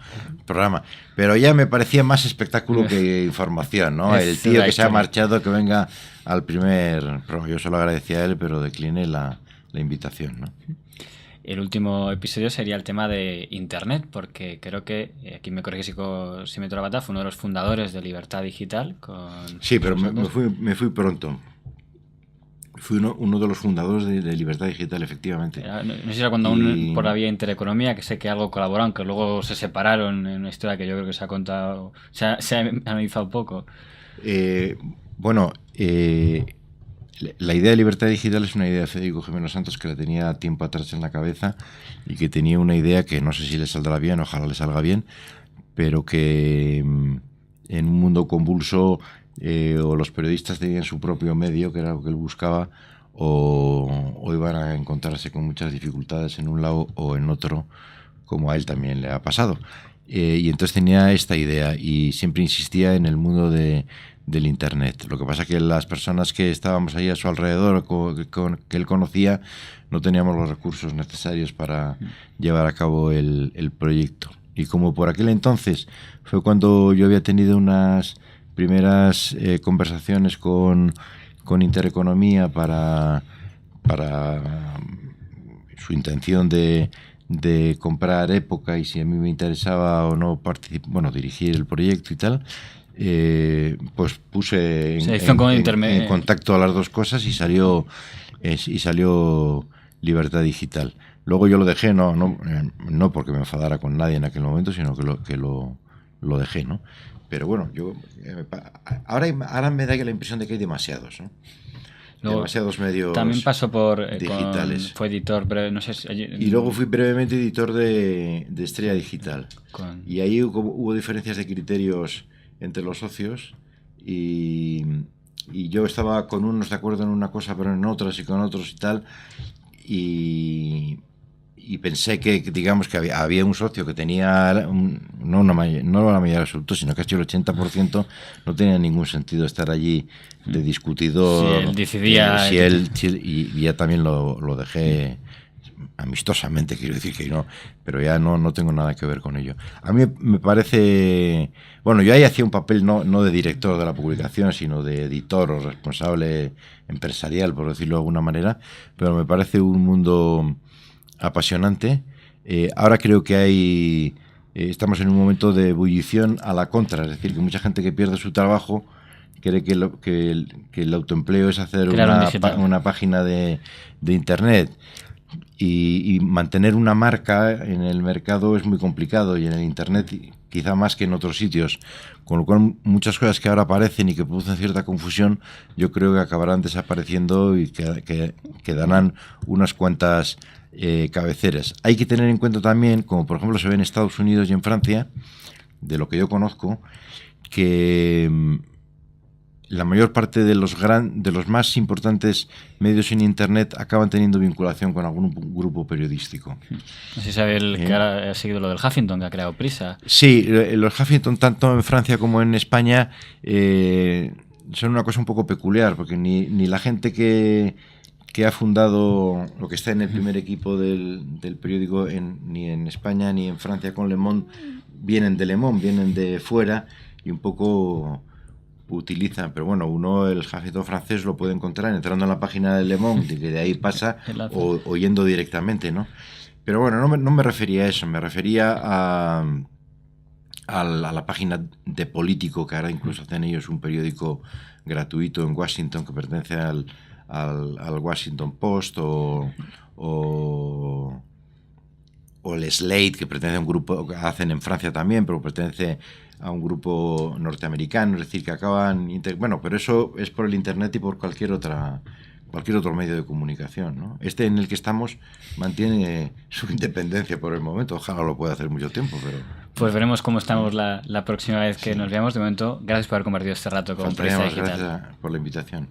[SPEAKER 2] programa. Pero ya me parecía más espectáculo que información, ¿no? El tío que se ha marchado, que venga al primer programa. Yo solo agradecía a él, pero decliné la invitación, ¿no?
[SPEAKER 1] El último episodio sería el tema de Internet, porque creo que, aquí me corrige si meto la pata, fue uno de los fundadores de Libertad Digital.
[SPEAKER 2] Sí, pero me fui pronto. Fui uno de los fundadores de Libertad Digital, efectivamente.
[SPEAKER 1] No sé si era cuando aún por la vía Intereconomía, que sé que algo colaboraron, que luego se separaron en una historia que yo creo que se ha contado, se ha analizado poco.
[SPEAKER 2] La idea de Libertad Digital es una idea de Federico Jiménez Santos, que la tenía tiempo atrás en la cabeza y que tenía una idea que no sé si le saldrá bien, ojalá le salga bien, pero que en un mundo convulso o los periodistas tenían su propio medio, que era lo que él buscaba, o iban a encontrarse con muchas dificultades en un lado o en otro, como a él también le ha pasado. Y entonces tenía esta idea y siempre insistía en el mundo del Internet. Lo que pasa es que las personas que estábamos ahí a su alrededor, que él conocía, no teníamos los recursos necesarios para llevar a cabo el proyecto. Y como por aquel entonces fue cuando yo había tenido unas primeras conversaciones con Intereconomía para su intención de comprar Época y si a mí me interesaba o no dirigir el proyecto y tal, pues puse en contacto a las dos cosas y salió Libertad Digital. Luego yo lo dejé, no porque me enfadara con nadie en aquel momento, sino que lo dejé, ¿no? Pero bueno, yo ahora me da la impresión de que hay demasiados, ¿no? Luego, demasiados medios
[SPEAKER 1] también pasó por
[SPEAKER 2] digitales.
[SPEAKER 1] Fue editor, no sé si,
[SPEAKER 2] y luego fui brevemente editor de Estrella Digital. Y ahí hubo diferencias de criterios entre los socios y yo estaba con unos de acuerdo en una cosa, pero en otras y con otros y tal, y pensé que digamos que había un socio que tenía no la mayoría absoluta, sino casi el 80%, no tenía ningún sentido estar allí de discutidor.
[SPEAKER 1] Si él decidía...
[SPEAKER 2] Y ya también lo dejé amistosamente, quiero decir que no, pero ya no tengo nada que ver con ello. A mí me parece, bueno, yo ahí hacía un papel no de director de la publicación, sino de editor o responsable empresarial, por decirlo de alguna manera, pero me parece un mundo apasionante. Ahora creo que estamos en un momento de ebullición a la contra, es decir, que mucha gente que pierde su trabajo cree que el autoempleo es hacer una página de internet. Y mantener una marca en el mercado es muy complicado, y en el internet quizá más que en otros sitios, con lo cual muchas cosas que ahora aparecen y que producen cierta confusión, yo creo que acabarán desapareciendo y que quedarán unas cuantas cabeceras. Hay que tener en cuenta también, como por ejemplo se ve en Estados Unidos y en Francia, de lo que yo conozco, que la mayor parte de los más importantes medios en Internet acaban teniendo vinculación con algún grupo periodístico.
[SPEAKER 1] No sé si sabe que ahora ha seguido lo del Huffington, que ha creado Prisa.
[SPEAKER 2] Sí, los Huffington, tanto en Francia como en España, son una cosa un poco peculiar, porque ni la gente que ha fundado lo que está en el primer equipo del periódico, ni en España ni en Francia con Le Monde, vienen de Le Monde, vienen de fuera y un poco utilizan, pero bueno, uno el Huffington francés lo puede encontrar entrando en la página de Le Monde, y que de ahí pasa, o yendo directamente, ¿no? Pero bueno, no me refería a eso, me refería a la página de Político, que ahora incluso hacen ellos un periódico gratuito en Washington que pertenece al Washington Post, o el Slate, que pertenece a un grupo que hacen en Francia también, pero pertenece a un grupo norteamericano, es decir, que acaban... Bueno, pero eso es por el Internet y por cualquier otro medio de comunicación, ¿no? Este en el que estamos mantiene su independencia por el momento, ojalá lo pueda hacer mucho tiempo, pero...
[SPEAKER 1] Pues veremos cómo estamos la próxima vez que nos veamos. De momento, gracias por haber compartido este rato con Prisa Digital.
[SPEAKER 2] Gracias por la invitación.